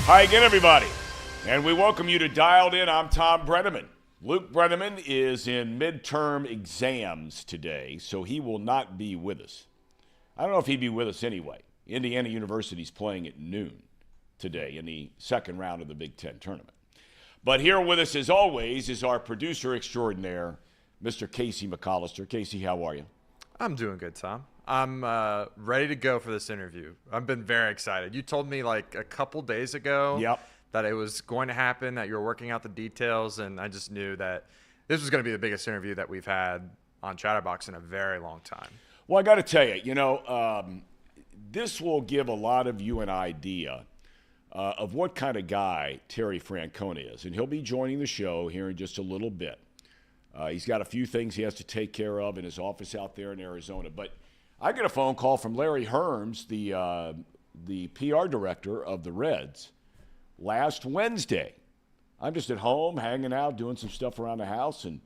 Hi again, everybody, and we welcome you to Dialed In. I'm Thom Brennaman. Luke Brennaman is in midterm exams today, so he will not be with us. I don't know if he'd be with us anyway. Indiana University's playing at noon today in the second round of the Big Ten tournament. But here with us, as always, is our producer extraordinaire, Mr. Casey McAllister. Casey, how are you? I'm doing good, Tom. I'm ready to go for this interview. I've been very excited. You told me like a couple days ago that it was going to happen, that you were working out the details, and I just knew that this was going to be the biggest interview that we've had on Chatterbox in a very long time. Well, I got to tell you, this will give a lot of you an idea of what kind of guy Terry Francona is, and he'll be joining the show here in just a little bit. He's got a few things he has to take care of in his office out there in Arizona, but I get a phone call from Larry Herms, the PR director of the Reds, last Wednesday. I'm just at home, hanging out, doing some stuff around the house, and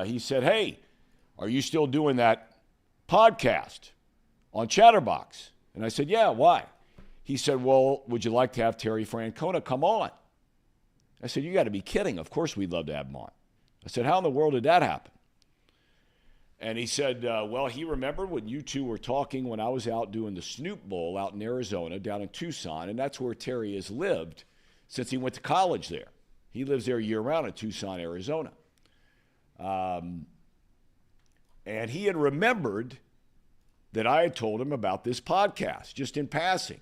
he said, "Hey, are you still doing that podcast on Chatterbox?" And I said, "Yeah, why?" He said, "Well, would you like to have Terry Francona come on?" I said, "You got to be kidding. Of course we'd love to have him on." I said, "How in the world did that happen?" And he said, well, he remembered when you two were talking when I was out doing the Snoop Bowl out in Arizona, down in Tucson, and that's where Terry has lived since he went to college there. He lives there year-round in Tucson, Arizona. And he had remembered that I had told him about this podcast, just in passing.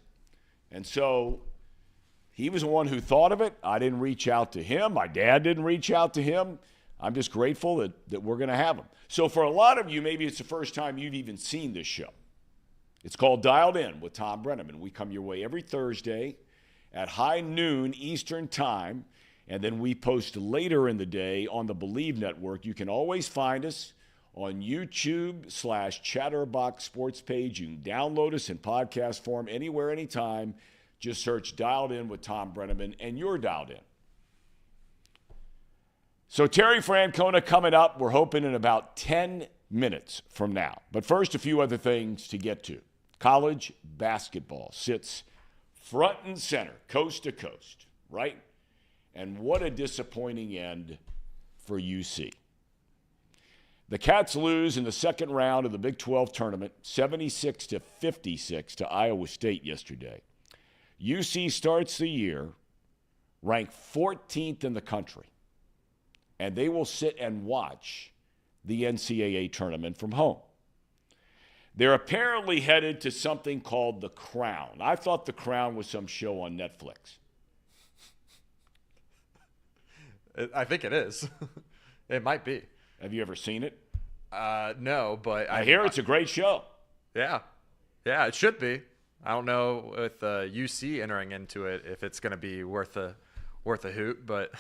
And so he was the one who thought of it. I didn't reach out to him. My dad didn't reach out to him. I'm just grateful that we're going to have him. So for a lot of you, maybe it's the first time you've even seen this show. It's called Dialed In with Thom Brennaman. We come your way every Thursday at high noon Eastern time, and then we post later in the day on the Believe Network. You can always find us on YouTube/Chatterbox Sports page. You can download us in podcast form anywhere, anytime. Just search Dialed In with Thom Brennaman, and you're dialed in. So Terry Francona coming up, we're hoping in about 10 minutes from now. But first, a few other things to get to. College basketball sits front and center, coast to coast, right? And what a disappointing end for UC. The Cats lose in the second round of the Big 12 tournament, 76-56 to Iowa State yesterday. UC starts the year ranked 14th in the country, and they will sit and watch the NCAA tournament from home. They're apparently headed to something called The Crown. I thought The Crown was some show on Netflix. I think it is. It might be. Have you ever seen it? No, but I hear it's a great show. Yeah, it should be. I don't know with UC entering into it if it's going to be worth a hoot, but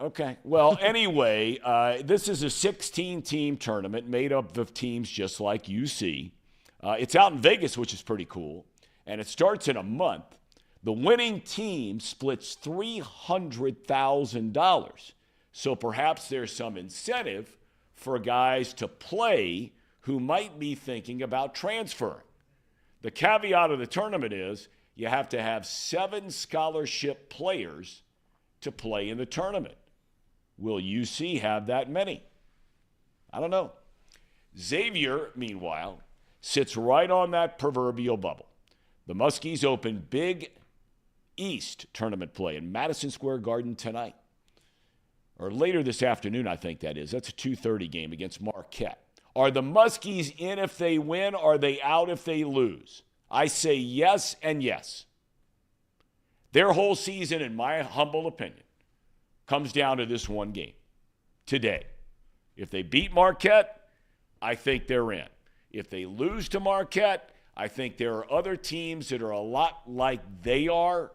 okay. Well, anyway, this is a 16-team tournament made up of teams just like UC. It's out in Vegas, which is pretty cool, and it starts in a month. The winning team splits $300,000, so perhaps there's some incentive for guys to play who might be thinking about transferring. The caveat of the tournament is you have to have 7 scholarship players to play in the tournament. Will UC have that many? I don't know. Xavier, meanwhile, sits right on that proverbial bubble. The Muskies open Big East tournament play in Madison Square Garden tonight. Or later this afternoon, I think that is. That's a 2:30 game against Marquette. Are the Muskies in if they win? Are they out if they lose? I say yes and yes. Their whole season, in my humble opinion, comes down to this one game today. If they beat Marquette, I think they're in. If they lose to Marquette, I think there are other teams that are a lot like they are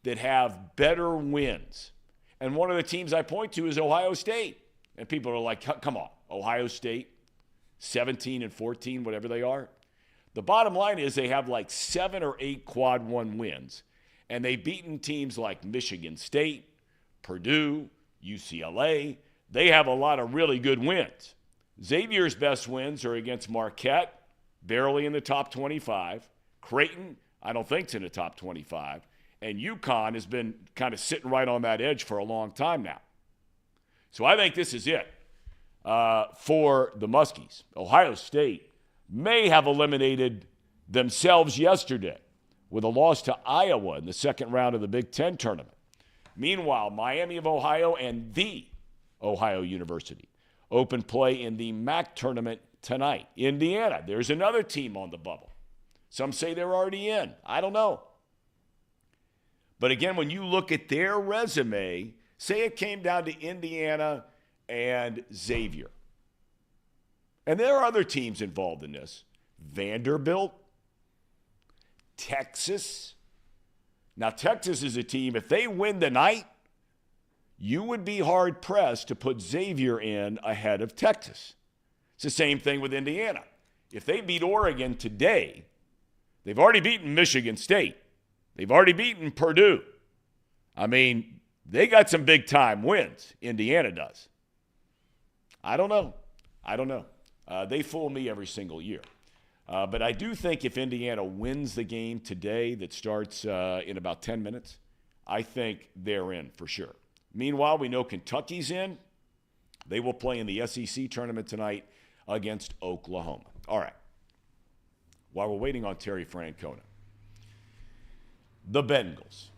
that have better wins. And one of the teams I point to is Ohio State. And people are like, come on, Ohio State, 17-14, whatever they are. The bottom line is they have like 7 or 8 quad one wins. And they've beaten teams like Michigan State, Purdue, UCLA. They have a lot of really good wins. Xavier's best wins are against Marquette, barely in the top 25. Creighton, I don't think it's in the top 25. And UConn has been kind of sitting right on that edge for a long time now. So I think this is it for the Muskies. Ohio State may have eliminated themselves yesterday with a loss to Iowa in the second round of the Big Ten tournament. Meanwhile, Miami of Ohio and the Ohio University open play in the MAC tournament tonight. Indiana, there's another team on the bubble. Some say they're already in. I don't know. But again, when you look at their resume, say it came down to Indiana and Xavier. And there are other teams involved in this. Vanderbilt, Texas. Now, Texas is a team, if they win tonight, you would be hard-pressed to put Xavier in ahead of Texas. It's the same thing with Indiana. If they beat Oregon today, they've already beaten Michigan State. They've already beaten Purdue. I mean, they got some big-time wins. Indiana does. I don't know. They fool me every single year. But I do think if Indiana wins the game today that starts in about 10 minutes, I think they're in for sure. Meanwhile, we know Kentucky's in. They will play in the SEC tournament tonight against Oklahoma. All right. While we're waiting on Terry Francona, the Bengals.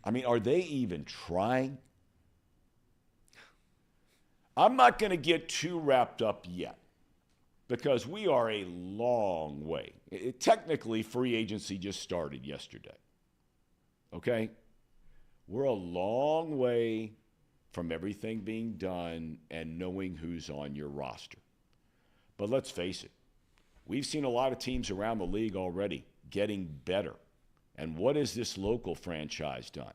I mean, are they even trying? I'm not going to get too wrapped up yet because we are a long way. Technically, free agency just started yesterday. Okay? We're a long way from everything being done and knowing who's on your roster. But let's face it, we've seen a lot of teams around the league already getting better. And what has this local franchise done?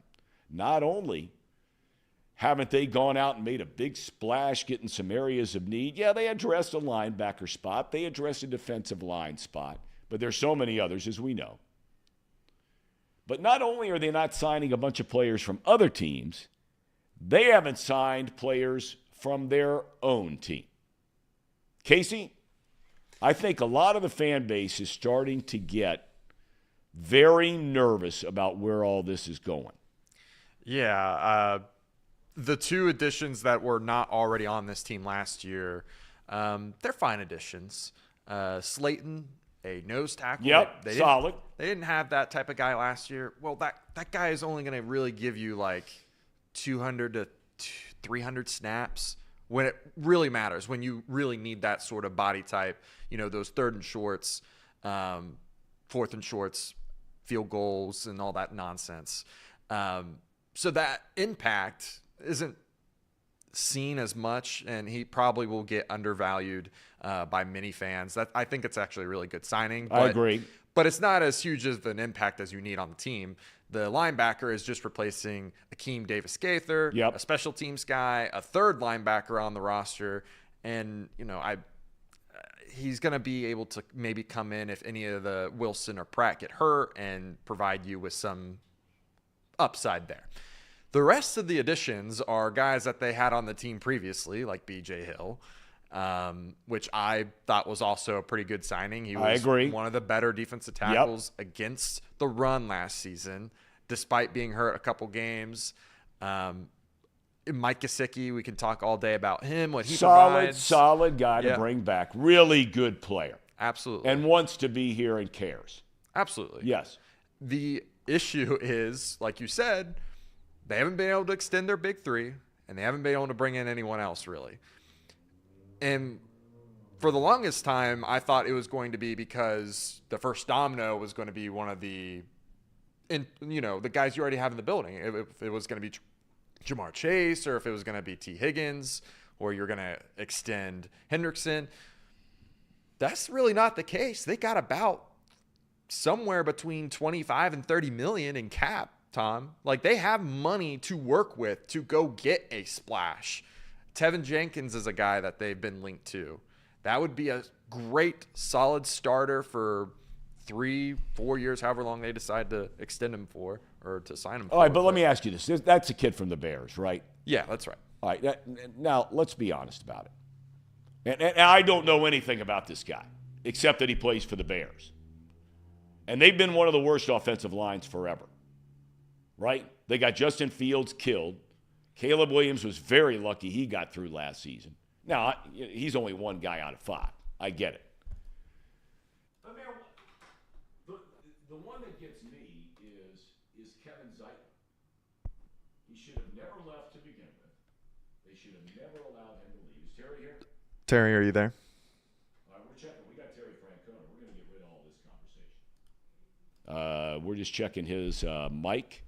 Not only haven't they gone out and made a big splash getting some areas of need? Yeah, they addressed a linebacker spot. They addressed a defensive line spot. But there's so many others, as we know. But not only are they not signing a bunch of players from other teams, they haven't signed players from their own team. Casey, I think a lot of the fan base is starting to get very nervous about where all this is going. Yeah, the two additions that were not already on this team last year, they're fine additions. Slayton, a nose tackle. Yep, solid. They didn't have that type of guy last year. Well, that guy is only going to really give you like 200 to 300 snaps when it really matters, when you really need that sort of body type, those third and shorts, fourth and shorts, field goals, and all that nonsense. So that impact isn't seen as much, and he probably will get undervalued by many fans. I think it's actually a really good signing. I agree. But it's not as huge of an impact as you need on the team. The linebacker is just replacing Akeem Davis-Gaither, a special teams guy, a third linebacker on the roster, and he's going to be able to maybe come in if any of the Wilson or Pratt get hurt and provide you with some upside there. The rest of the additions are guys that they had on the team previously, like B.J. Hill, which I thought was also a pretty good signing. He was one of the better defensive tackles against the run last season, despite being hurt a couple games. Mike Gesicki, we can talk all day about him, what he provides. Solid guy to bring back. Really good player. Absolutely. And wants to be here and cares. Absolutely. Yes. The issue is, like you said, they haven't been able to extend their big three, and they haven't been able to bring in anyone else, really. And for the longest time, I thought it was going to be because the first domino was going to be one of the guys you already have in the building. If it was going to be Jamar Chase, or if it was going to be T. Higgins, or you're going to extend Hendrickson. That's really not the case. They got about somewhere between 25 and 30 million in cap, Tom. Like, they have money to work with to go get a splash. Tevin Jenkins is a guy that they've been linked to. That would be a great, solid starter for 3-4 years, however long they decide to extend him for or to sign him for. All right, but let me ask you this. That's a kid from the Bears, right? Yeah, that's right. All right, now let's be honest about it. And I don't know anything about this guy except that he plays for the Bears. And they've been one of the worst offensive lines forever, right? They got Justin Fields killed. Caleb Williams was very lucky he got through last season. Now, he's only one guy out of 5. I get it. But, man, the one that gets me is Kevin Zeitler. He should have never left to begin with. They should have never allowed him to leave. Is Terry here? Terry, are you there? All right, we're checking. We got Terry Francona. We're going to get rid of all this conversation. We're just checking his mic.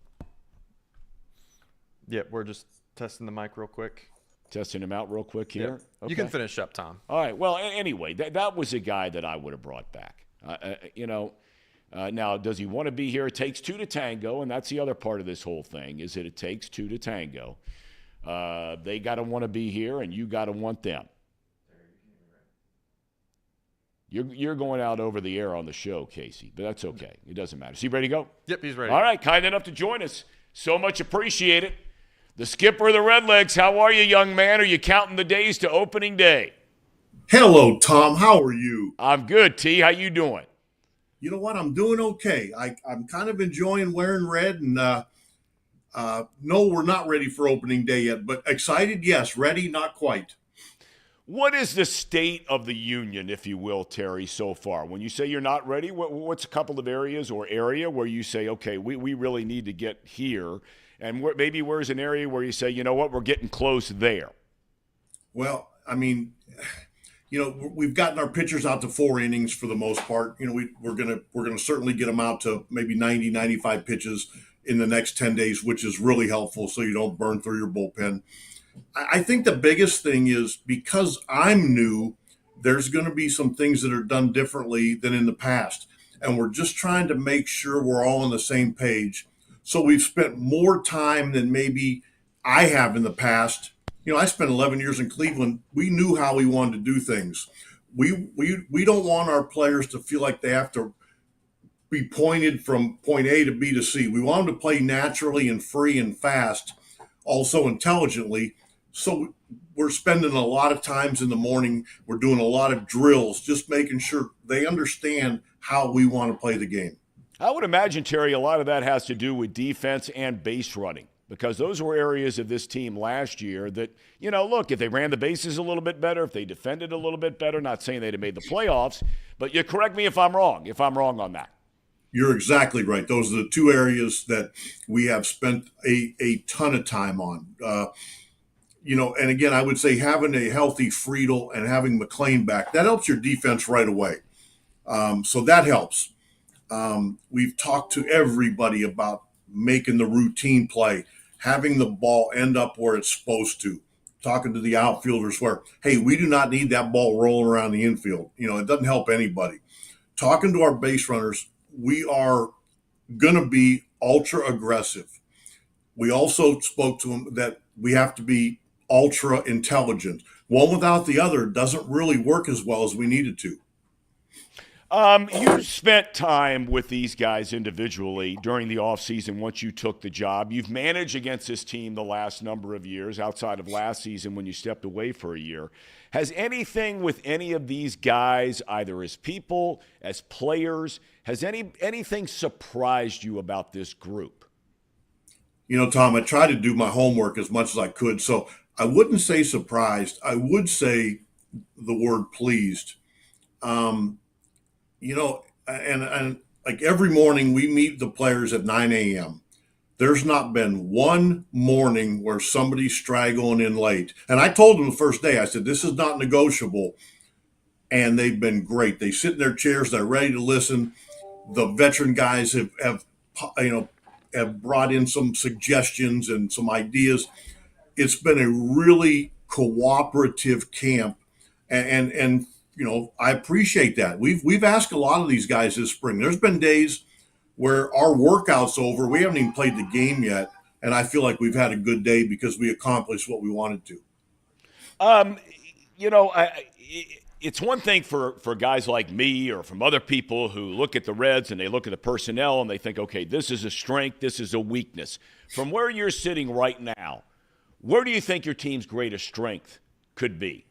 Yep, we're just testing the mic real quick. Testing him out real quick here. Yep. Okay. You can finish up, Thom. All right. Well, anyway, that was a guy that I would have brought back. Now, does he want to be here? It takes 2 to tango, and that's the other part of this whole thing, is that it takes 2 to tango. They got to want to be here, and you got to want them. You're going out over the air on the show, Casey, but that's okay. It doesn't matter. Is he ready to go? Yep, he's ready. All right, kind enough to join us. So much appreciated. The skipper of the Redlegs, how are you, young man? Are you counting the days to opening day? Hello, Tom. How are you? I'm good, T. How you doing? You know what? I'm doing okay. I'm kind of enjoying wearing red, and no, we're not ready for opening day yet, but excited, yes. Ready, not quite. What is the state of the union, if you will, Terry, so far? When you say you're not ready, what's a couple of areas or area where you say, okay, we really need to get here? And maybe where's an area where you say, you know what, we're getting close there? Well, I mean, we've gotten our pitchers out to 4 innings for the most part. We're gonna certainly get them out to maybe 90, 95 pitches in the next 10 days, which is really helpful so you don't burn through your bullpen. I think the biggest thing is, because I'm new, there's going to be some things that are done differently than in the past. And we're just trying to make sure we're all on the same page. So we've spent more time than maybe I have in the past. I spent 11 years in Cleveland. We knew how we wanted to do things. We don't want our players to feel like they have to be pointed from point A to B to C. We want them to play naturally and free and fast, also intelligently. So we're spending a lot of times in the morning. We're doing a lot of drills, just making sure they understand how we want to play the game. I would imagine, Terry, a lot of that has to do with defense and base running, because those were areas of this team last year that, look, if they ran the bases a little bit better, if they defended a little bit better, not saying they'd have made the playoffs, but you correct me if I'm wrong on that. You're exactly right. Those are the 2 areas that we have spent a ton of time on. And again, I would say having a healthy Friedel and having McLean back, that helps your defense right away. So that helps. We've talked to everybody about making the routine play, having the ball end up where it's supposed to, talking to the outfielders where, hey, we do not need that ball rolling around the infield. It doesn't help anybody. Talking to our base runners, we are going to be ultra aggressive. We also spoke to them that we have to be ultra intelligent. One without the other doesn't really work as well as we needed to. You spent time with these guys individually during the offseason once you took the job. You've managed against this team the last number of years, outside of last season when you stepped away for a year. Has anything with any of these guys, either as people, as players, has anything surprised you about this group? Tom, I tried to do my homework as much as I could, so I wouldn't say surprised. I would say the word pleased. And like every morning we meet the players at 9 a.m. There's not been one morning where somebody's straggling in late. And I told them the first day, I said, this is not negotiable. And they've been great. They sit in their chairs. They're ready to listen. The veteran guys have brought in some suggestions and some ideas. It's been a really cooperative camp. And I appreciate that. We've asked a lot of these guys this spring. There's been days where our workout's over. We haven't even played the game yet. And I feel like we've had a good day because we accomplished what we wanted to. It's one thing for guys like me or from other people who look at the Reds and they look at the personnel and they think, okay, this is a strength, this is a weakness. From where you're sitting right now, where do you think your team's greatest strength could be?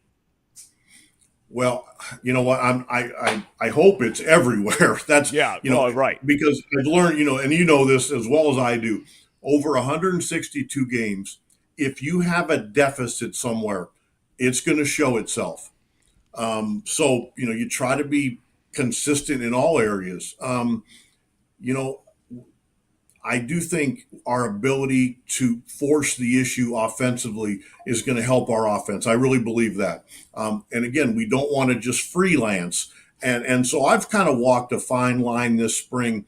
Well, you know what? I hope it's everywhere. That's, Yeah, you know, right. because I've learned, you know, and you know this as well as I do, over 162 games, if you have a deficit somewhere, it's going to show itself. So, you know, you try to be consistent in all areas. You know, I do think our ability to force the issue offensively is going to help our offense. I really believe that. And again, we don't want to just freelance. And so I've kind of walked a fine line this spring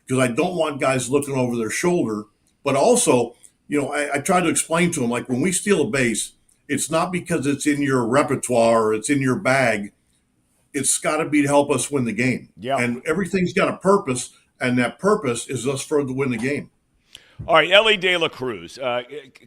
because I don't want guys looking over their shoulder. But also, you know, I try to explain to them, like, when we steal a base, it's not because it's in your repertoire or it's in your bag. It's got to be to help us win the game. Yeah. And everything's got a purpose, and that purpose is us for to win the game. All right, Elly De La Cruz.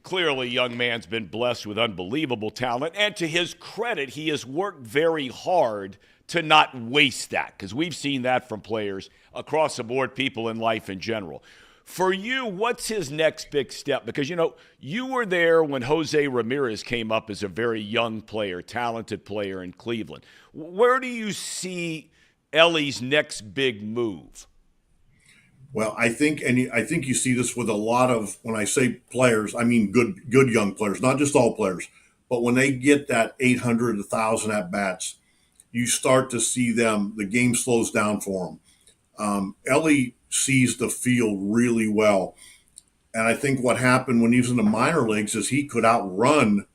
Clearly, young man's been blessed with unbelievable talent, and to his credit, he has worked very hard to not waste that, because we've seen that from players across the board, people in life in general. For you, what's his next big step? Because, you know, you were there when Jose Ramirez came up as a very young player, talented player in Cleveland. Where do you see Elly's next big move? Well, I think you see this with a lot of, when I say players, I mean good young players, not just all players, but when they get that 800, 1,000 at bats, you start to see them. The game slows down for them. Elly sees the field really well, and I think what happened when he was in the minor leagues is he could outrun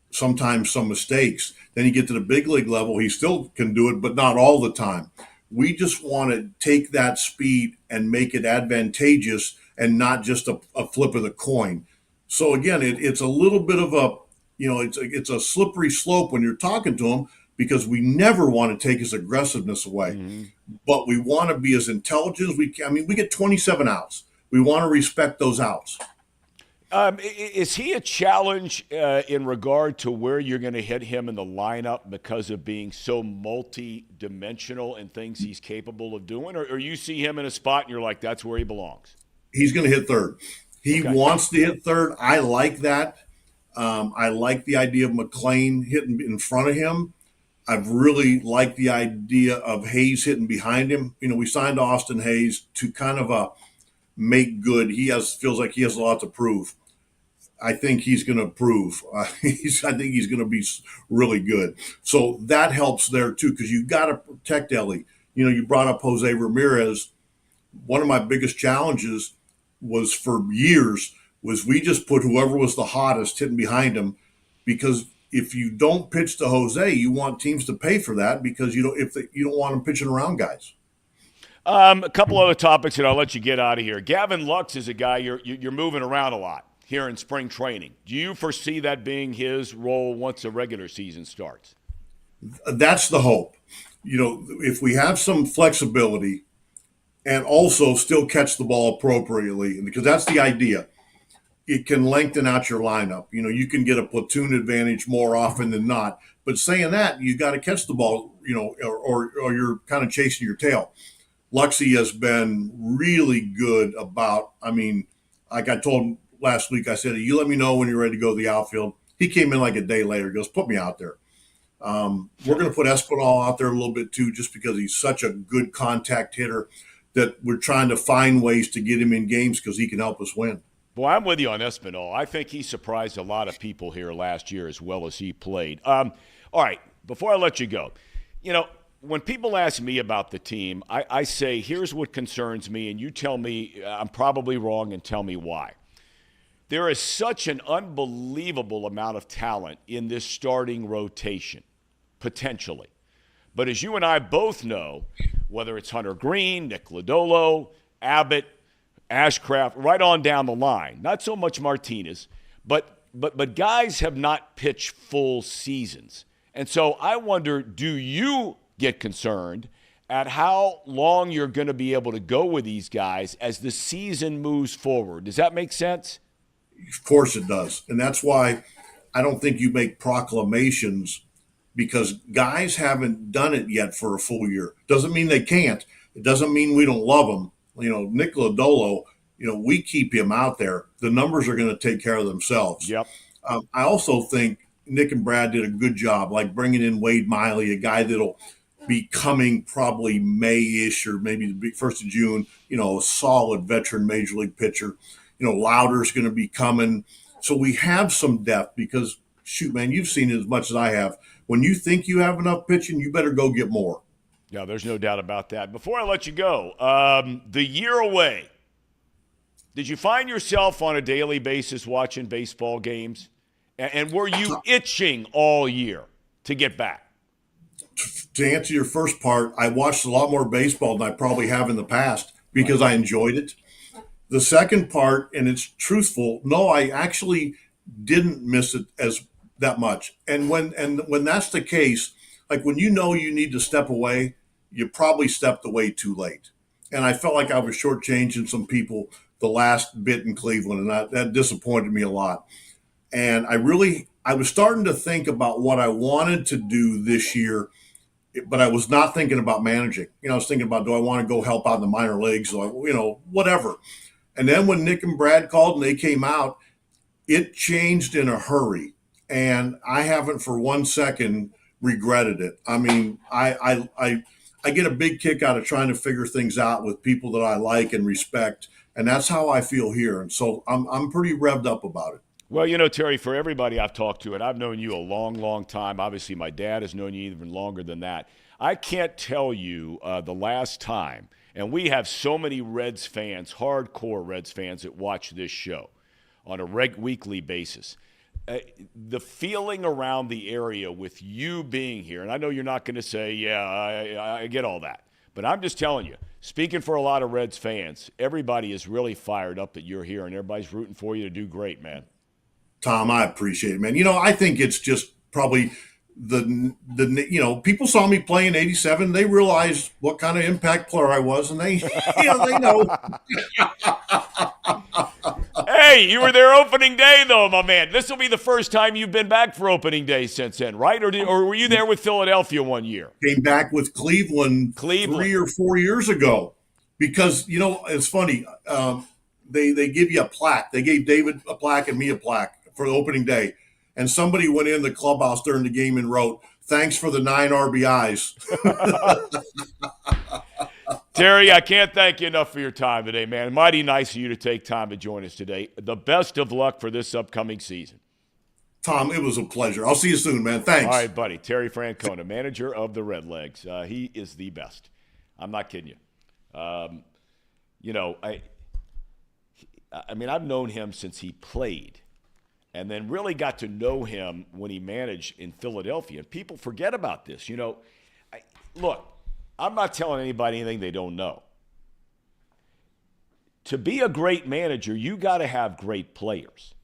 sometimes some mistakes. Then you get to the big league level, he still can do it, but not all the time. We just want to take that speed and make it advantageous and not just a flip of the coin. So again, it's a little bit of a, you know, it's a slippery slope when you're talking to him, because we never want to take his aggressiveness away, but we want to be as intelligent as we can. I mean, we get 27 outs. We want to respect those outs. Is he a challenge in regard to where you're going to hit him in the lineup because of being so multi-dimensional and things he's capable of doing? Or you see him in a spot and you're like, that's where he belongs? He's going to hit third. He wants to hit third. I like that. I like the idea of McLean hitting in front of him. I've really liked the idea of Hayes hitting behind him. You know, we signed Austin Hayes to kind of make good. Feels like he has a lot to prove. I think he's going to prove. I think he's going to be really good. So that helps there too, because you got to protect Elly. You know, you brought up Jose Ramirez. One of my biggest challenges was for years was we just put whoever was the hottest hitting behind him, because if you don't pitch to Jose, you want teams to pay for that, because you don't want them pitching around guys. A couple other topics, and I'll let you get out of here. Gavin Lux is a guy you're moving around a lot here in spring training. Do you foresee that being his role once the regular season starts? That's the hope. You know, if we have some flexibility and also still catch the ball appropriately, because that's the idea. It can lengthen out your lineup. You know, you can get a platoon advantage more often than not. But saying that, you got to catch the ball, you know, or you're kind of chasing your tail. Luxy has been really good about, I mean, like I told him last week, I said, you let me know when you're ready to go to the outfield. He came in like a day later, goes, put me out there. We're going to put Espinal out there a little bit too, just because he's such a good contact hitter that we're trying to find ways to get him in games because he can help us win. Well, I'm with you on Espinal. I think he surprised a lot of people here last year as well as he played. All right, before I let you go, you know, when people ask me about the team, I say, here's what concerns me, and you tell me I'm probably wrong and tell me why. There is such an unbelievable amount of talent in this starting rotation, potentially. But as you and I both know, whether it's Hunter Green, Nick Lodolo, Abbott, Ashcraft, right on down the line, not so much Martinez, but guys have not pitched full seasons. And so I wonder, do you get concerned at how long you're going to be able to go with these guys as the season moves forward? Does that make sense? Of course it does. And that's why I don't think you make proclamations, because guys haven't done it yet for a full year. Doesn't mean they can't. It doesn't mean we don't love them. You know, Nick Lodolo, you know, we keep him out there. The numbers are going to take care of themselves. Yep. I also think Nick and Brad did a good job, like bringing in Wade Miley, a guy that'll be coming probably May-ish or maybe the 1st of June, a solid veteran major league pitcher. Lauder's going to be coming. So we have some depth because, shoot, man, you've seen it as much as I have. When you think you have enough pitching, you better go get more. Yeah, there's no doubt about that. Before I let you go, the year away, did you find yourself on a daily basis watching baseball games? And were you itching all year to get back? To answer your first part, I watched a lot more baseball than I probably have in the past because I enjoyed it. The second part, and it's truthful, no, I actually didn't miss it as that much. And when that's the case, like when you need to step away, you probably stepped away too late. And I felt like I was shortchanging some people the last bit in Cleveland, and that disappointed me a lot. And I was starting to think about what I wanted to do this year, but I was not thinking about managing. I was thinking about, do I want to go help out in the minor leagues? Or, whatever. And then when Nick and Brad called and they came out, it changed in a hurry. And I haven't for 1 second regretted it. I mean, I get a big kick out of trying to figure things out with people that I like and respect. And that's how I feel here. And so I'm pretty revved up about it. Well, Terry, for everybody I've talked to, and I've known you a long, long time. Obviously, my dad has known you even longer than that. I can't tell you the last time, and we have so many Reds fans, hardcore Reds fans that watch this show on a weekly basis. The feeling around the area with you being here, and I know you're not going to say, yeah, I get all that. But I'm just telling you, speaking for a lot of Reds fans, everybody is really fired up that you're here, and everybody's rooting for you to do great, man. Tom, I appreciate it, man. I think it's just probably the people saw me play in '87. They realized what kind of impact player I was, and they know. Hey, you were there opening day, though, my man. This will be the first time you've been back for opening day since then, right? Or were you there with Philadelphia one year? Came back with Cleveland 3 or 4 years ago because, it's funny. They give you a plaque. They gave David a plaque and me a plaque for the opening day. And somebody went in the clubhouse during the game and wrote, "Thanks for the 9 RBIs." Terry, I can't thank you enough for your time today, man. Mighty nice of you to take time to join us today. The best of luck for this upcoming season. Tom, it was a pleasure. I'll see you soon, man. Thanks. All right, buddy. Terry Francona, manager of the Redlegs. He is the best. I'm not kidding you. I've known him since he played and then really got to know him when he managed in Philadelphia. And people forget about this. Look, I'm not telling anybody anything they don't know. To be a great manager, you got to have great players,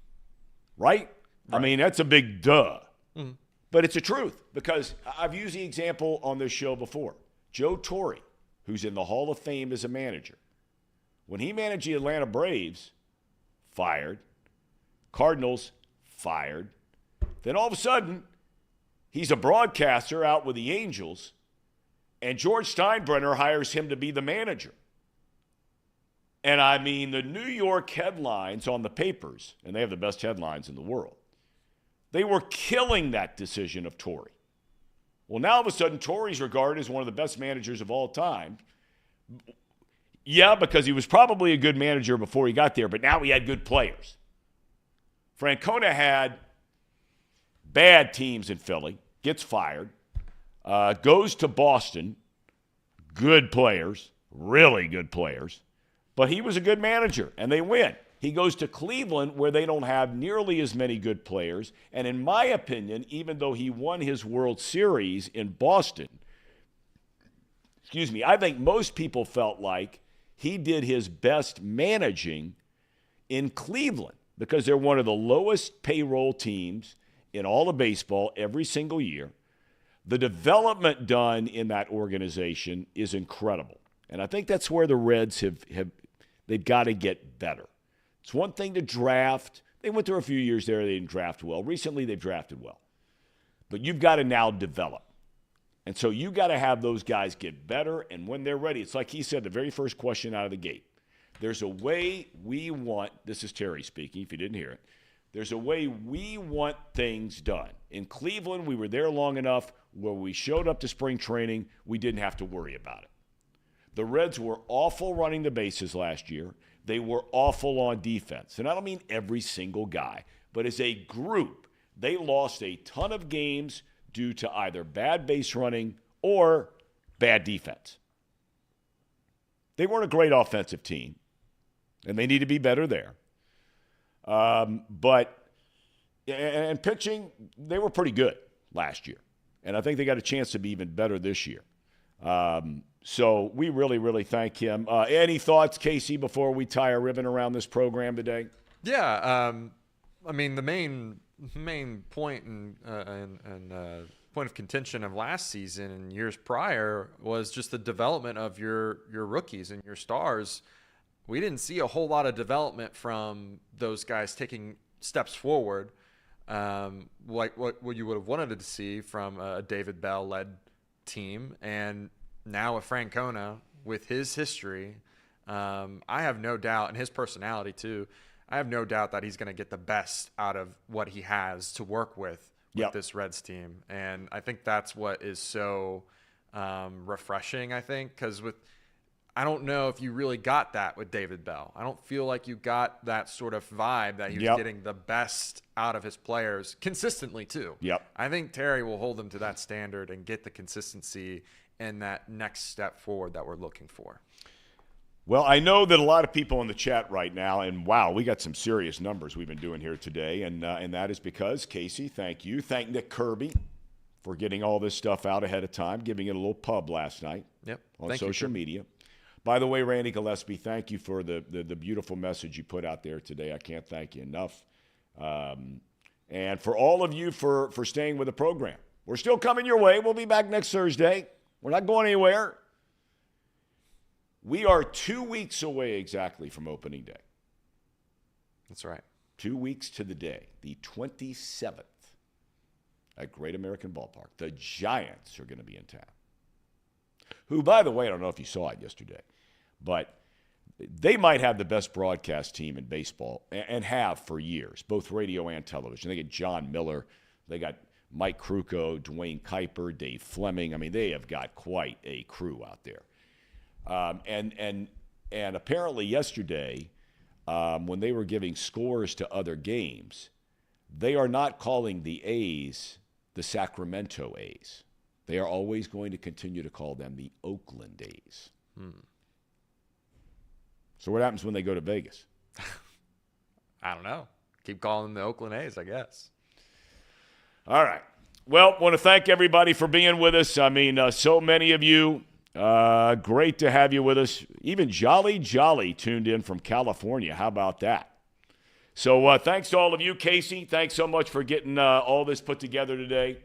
right? I mean, that's a big duh. Mm-hmm. But it's the truth because I've used the example on this show before. Joe Torre, who's in the Hall of Fame as a manager, when he managed the Atlanta Braves, fired. Cardinals, fired. Then all of a sudden, he's a broadcaster out with the Angels, and George Steinbrenner hires him to be the manager. And I mean, the New York headlines on the papers, and they have the best headlines in the world, they were killing that decision of Torre. Well, now all of a sudden, Torre's regarded as one of the best managers of all time. Yeah, because he was probably a good manager before he got there, but now he had good players. Francona had bad teams in Philly, gets fired, goes to Boston, good players, really good players, but he was a good manager, and they win. He goes to Cleveland where they don't have nearly as many good players, and in my opinion, even though he won his World Series in Boston, I think most people felt like he did his best managing in Cleveland because they're one of the lowest payroll teams in all of baseball every single year. The development done in that organization is incredible. And I think that's where the Reds they've got to get better. It's one thing to draft. They went through a few years there, they didn't draft well. Recently, they've drafted well. But you've got to now develop. And so you got to have those guys get better, and when they're ready, it's like he said, the very first question out of the gate. There's a way we want, this is Terry speaking, if you didn't hear it, There's a way we want things done. In Cleveland, we were there long enough where we showed up to spring training, we didn't have to worry about it. The Reds were awful running the bases last year. They were awful on defense. And I don't mean every single guy, but as a group, they lost a ton of games due to either bad base running or bad defense. They weren't a great offensive team, and they need to be better there. But pitching, they were pretty good last year. And I think they got a chance to be even better this year. So we really, really thank him. Any thoughts, Casey, before we tie a ribbon around this program today? Yeah. I mean, the main point and point of contention of last season and years prior was just the development of your rookies and your stars. We didn't see a whole lot of development from those guys taking steps forward, like what you would have wanted to see from a David Bell-led team. And now with Francona, with his history, I have no doubt, and his personality too, I have no doubt that he's going to get the best out of what he has to work with this Reds team. And I think that's what is so refreshing, I think, because I don't know if you really got that with David Bell. I don't feel like you got that sort of vibe that he was getting the best out of his players consistently too. I think Terry will hold them to that standard and get the consistency and that next step forward that we're looking for. Well, I know that a lot of people in the chat right now, and wow, we got some serious numbers we've been doing here today, and that is because, Casey, thank you. Thank Nick Kirby for getting all this stuff out ahead of time, giving it a little pub last night on social media. By the way, Randy Gillespie, thank you for the beautiful message you put out there today. I can't thank you enough. And for all of you for staying with the program. We're still coming your way. We'll be back next Thursday. We're not going anywhere. We are 2 weeks away exactly from opening day. That's right. 2 weeks to the day, the 27th at Great American Ballpark. The Giants are going to be in town. Who, by the way, I don't know if you saw it yesterday, but they might have the best broadcast team in baseball and have for years, both radio and television. They got John Miller. They got Mike Krukow, Dwayne Kuiper, Dave Fleming. I mean, they have got quite a crew out there. And apparently yesterday, when they were giving scores to other games, they are not calling the A's the Sacramento A's. They are always going to continue to call them the Oakland A's. So what happens when they go to Vegas? I don't know. Keep calling them the Oakland A's, I guess. All right. Well, want to thank everybody for being with us. I mean, so many of you. Great to have you with us. Even Jolly tuned in from California. How about that? So thanks to all of you. Casey, thanks so much for getting all this put together today.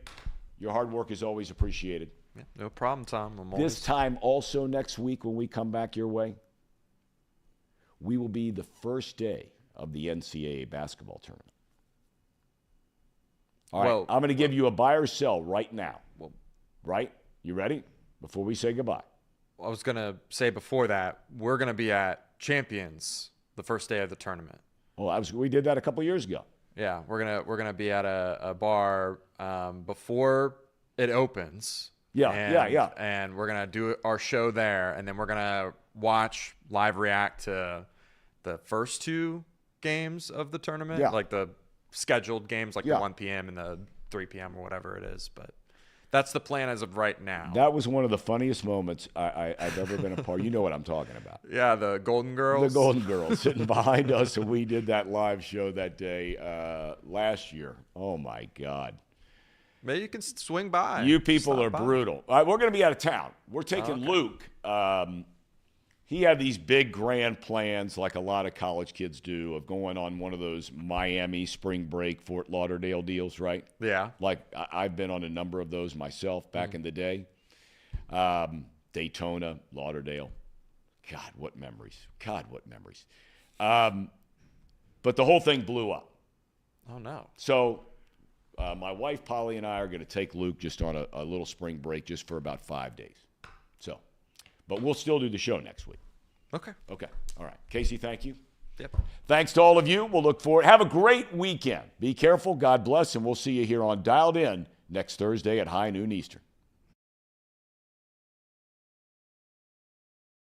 Your hard work is always appreciated. Yeah, no problem, Tom. This time also next week when we come back your way, we will be the first day of the NCAA basketball tournament. All right, I'm going to give you a buy or sell right now. Right? You ready? Before we say goodbye. I was going to say before that, we're going to be at Champions the first day of the tournament. Well, we did that a couple years ago. Yeah, we're gonna be at a bar before it opens. Yeah. And we're gonna do our show there, and then we're gonna live react to the first two games of the tournament, like the scheduled games, like the 1 p.m. and the 3 p.m. or whatever it is. But that's the plan as of right now. That was one of the funniest moments I've ever been a part of. You know what I'm talking about. Yeah, the Golden Girls. The Golden Girls sitting behind us, and we did that live show that day last year. Oh, my God. Maybe you can swing by. You people are brutal. All right, we're going to be out of town. We're taking Luke. He had these big, grand plans, like a lot of college kids do, of going on one of those Miami spring break, Fort Lauderdale deals, right? Yeah. Like I've been on a number of those myself back in the day. Daytona, Lauderdale. God, what memories. But the whole thing blew up. Oh, no. So my wife, Polly, and I are going to take Luke just on a little spring break just for about 5 days. So. But we'll still do the show next week. Okay. All right. Casey, thank you. Yep. Thanks to all of you. We'll look forward. Have a great weekend. Be careful. God bless, and we'll see you here on Dialed In next Thursday at high noon Eastern.